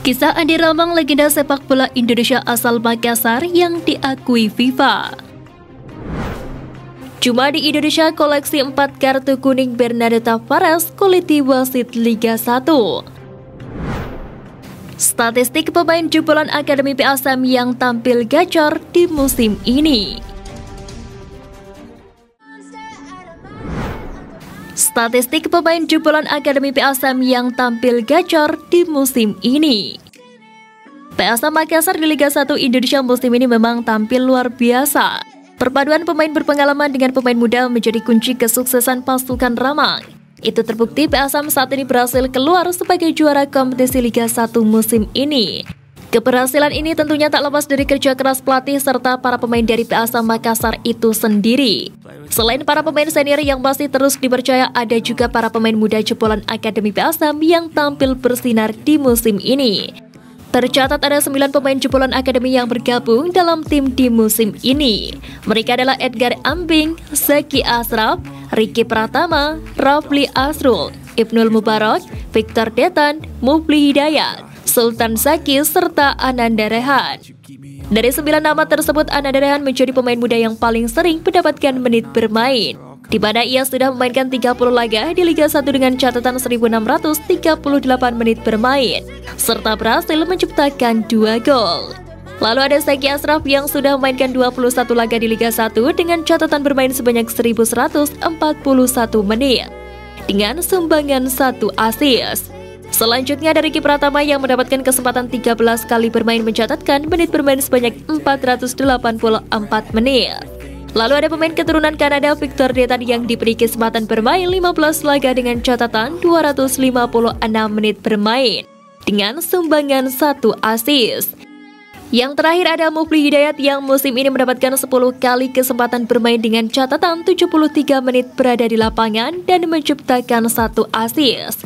Kisah Andi Ramang, legenda sepak bola Indonesia asal Makassar yang diakui FIFA. Cuma di Indonesia koleksi 4 kartu kuning Bernardo Tavares kuliti wasit Liga 1. Statistik pemain jebolan Akademi PSM yang tampil gacor di musim ini. Statistik pemain jebolan Akademi PSM yang tampil gacor di musim ini. PSM Makassar di Liga 1 Indonesia musim ini memang tampil luar biasa. Perpaduan pemain berpengalaman dengan pemain muda menjadi kunci kesuksesan pasukan Ramang. Itu terbukti PSM saat ini berhasil keluar sebagai juara kompetisi Liga 1 musim ini. Keberhasilan ini tentunya tak lepas dari kerja keras pelatih serta para pemain dari PSM Makassar itu sendiri. Selain para pemain senior yang masih terus dipercaya, ada juga para pemain muda jebolan Akademi PSM yang tampil bersinar di musim ini. Tercatat ada 9 pemain jebolan Akademi yang bergabung dalam tim di musim ini. Mereka adalah Edgar Ambing, Zaki Ashraf, Ricky Pratama, Rafli Asrul, Ibnul Mubarak, Victor Detan, Mufli Hidayat, Sultan Zaki, serta Ananda Rehan. Dari 9 nama tersebut, Ananda Rehan menjadi pemain muda yang paling sering mendapatkan menit bermain, di mana ia sudah memainkan 30 laga di Liga 1 dengan catatan 1.638 menit bermain, serta berhasil menciptakan 2 gol. Lalu ada Zaki Ashraf yang sudah memainkan 21 laga di Liga 1 dengan catatan bermain sebanyak 1.141 menit, dengan sumbangan 1 assist. Selanjutnya dari Ricky Pratama yang mendapatkan kesempatan 13 kali bermain mencatatkan menit bermain sebanyak 484 menit. Lalu ada pemain keturunan Kanada Victor Detan yang diberi kesempatan bermain 15 laga dengan catatan 256 menit bermain, dengan sumbangan 1 assist. Yang terakhir ada Mufli Hidayat yang musim ini mendapatkan 10 kali kesempatan bermain dengan catatan 73 menit berada di lapangan dan menciptakan 1 assist.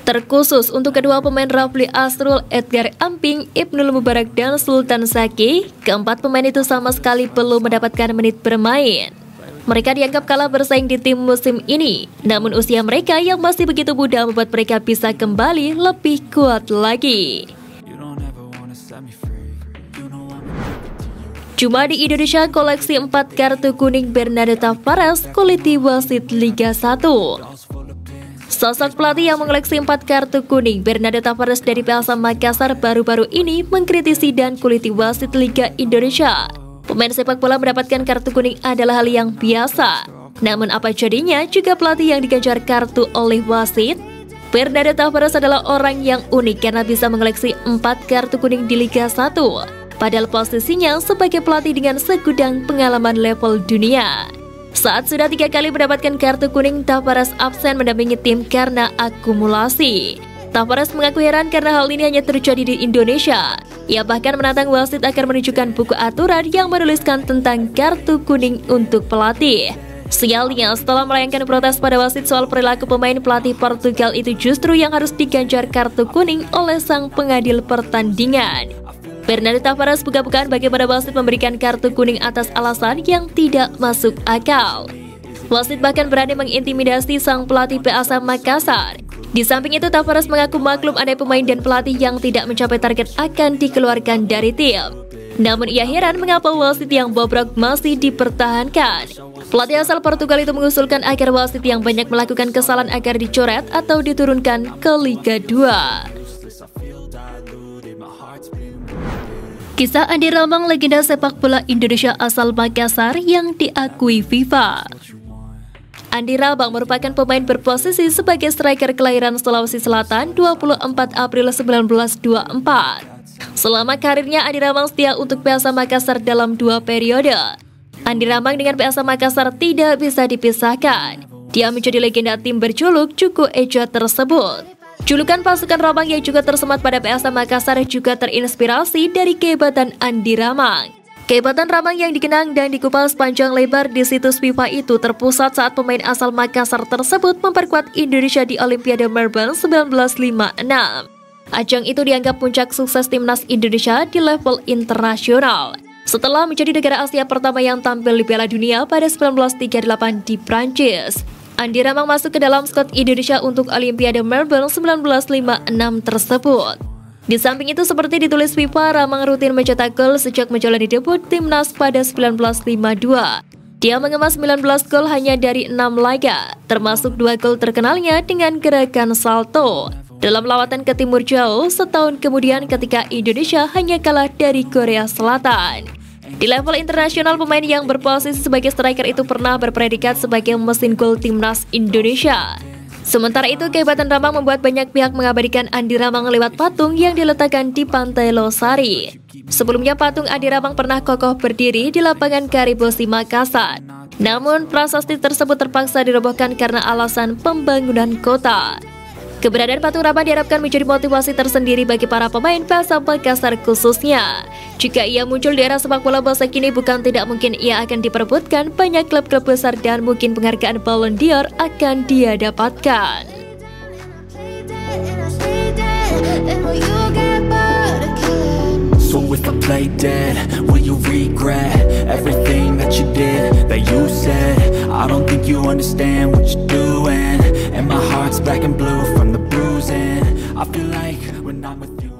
Terkhusus untuk kedua pemain Rafli Asrul, Edgar Amping, Ibnul Mubarak, dan Sultan Zaki, keempat pemain itu sama sekali belum mendapatkan menit bermain. Mereka dianggap kalah bersaing di tim musim ini, namun usia mereka yang masih begitu muda membuat mereka bisa kembali lebih kuat lagi. Cuma di Indonesia koleksi 4 kartu kuning Bernardo Tavares kuliti wasit Liga 1. Sosok pelatih yang mengoleksi 4 kartu kuning Bernardo Tavares dari PSM Makassar baru-baru ini mengkritisi dan kuliti wasit Liga Indonesia. Pemain sepak bola mendapatkan kartu kuning adalah hal yang biasa. Namun apa jadinya jika pelatih yang dikejar kartu oleh wasit? Bernardo Tavares adalah orang yang unik karena bisa mengoleksi 4 kartu kuning di Liga 1. Padahal posisinya sebagai pelatih dengan segudang pengalaman level dunia. Saat sudah 3 kali mendapatkan kartu kuning, Tavares absen mendampingi tim karena akumulasi. Tavares mengaku heran karena hal ini hanya terjadi di Indonesia. Ia bahkan menantang wasit agar menunjukkan buku aturan yang menuliskan tentang kartu kuning untuk pelatih. Sialnya, setelah melayangkan protes pada wasit soal perilaku pemain, pelatih Portugal itu justru yang harus diganjar kartu kuning oleh sang pengadil pertandingan. Bernardo Tavares buka-bukaan bagaimana wasit memberikan kartu kuning atas alasan yang tidak masuk akal. Wasit bahkan berani mengintimidasi sang pelatih PSM Makassar. Di samping itu, Tavares mengaku maklum ada pemain dan pelatih yang tidak mencapai target akan dikeluarkan dari tim. Namun ia heran mengapa wasit yang bobrok masih dipertahankan. Pelatih asal Portugal itu mengusulkan agar wasit yang banyak melakukan kesalahan agar dicoret atau diturunkan ke Liga 2. Kisah Andi Ramang, legenda sepak bola Indonesia asal Makassar yang diakui FIFA. Andi Ramang merupakan pemain berposisi sebagai striker kelahiran Sulawesi Selatan 24 April 1924. Selama karirnya, Andi Ramang setia untuk PSM Makassar dalam 2 periode. Andi Ramang dengan PSM Makassar tidak bisa dipisahkan. Dia menjadi legenda tim berjuluk Cuko Ejo tersebut. Julukan pasukan Ramang yang juga tersemat pada PSM Makassar juga terinspirasi dari kehebatan Andi Ramang. Kehebatan Ramang yang dikenang dan dikupas panjang lebar di situs FIFA itu terpusat saat pemain asal Makassar tersebut memperkuat Indonesia di Olimpiade Melbourne 1956. Ajang itu dianggap puncak sukses timnas Indonesia di level internasional. Setelah menjadi negara Asia pertama yang tampil di Piala Dunia pada 1938 di Prancis. Andi Ramang masuk ke dalam skuad Indonesia untuk Olimpiade Melbourne 1956 tersebut. Di samping itu, seperti ditulis FIFA, Ramang rutin mencetak gol sejak menjalani debut timnas pada 1952. Dia mengemas 19 gol hanya dari 6 laga, termasuk 2 gol terkenalnya dengan gerakan salto dalam lawatan ke Timur Jauh setahun kemudian ketika Indonesia hanya kalah dari Korea Selatan. Di level internasional, pemain yang berposisi sebagai striker itu pernah berpredikat sebagai mesin gol timnas Indonesia. Sementara itu, kehebatan Ramang membuat banyak pihak mengabadikan Andi Ramang lewat patung yang diletakkan di Pantai Losari. Sebelumnya, patung Andi Ramang pernah kokoh berdiri di lapangan Karibosi Makassar. Namun, prasasti tersebut terpaksa dirobohkan karena alasan pembangunan kota. Keberadaan patung Ramang diharapkan menjadi motivasi tersendiri bagi para pemain PSM Makassar khususnya. Jika ia muncul di era sepak bola masa kini, bukan tidak mungkin ia akan diperebutkan banyak klub-klub besar dan mungkin penghargaan Ballon d'Or akan dia dapatkan. So if I play dead, will you regret everything that you did, that you said? I don't think you understand what you're doing, and my heart's black and blue from the bruising. I feel like when I'm with you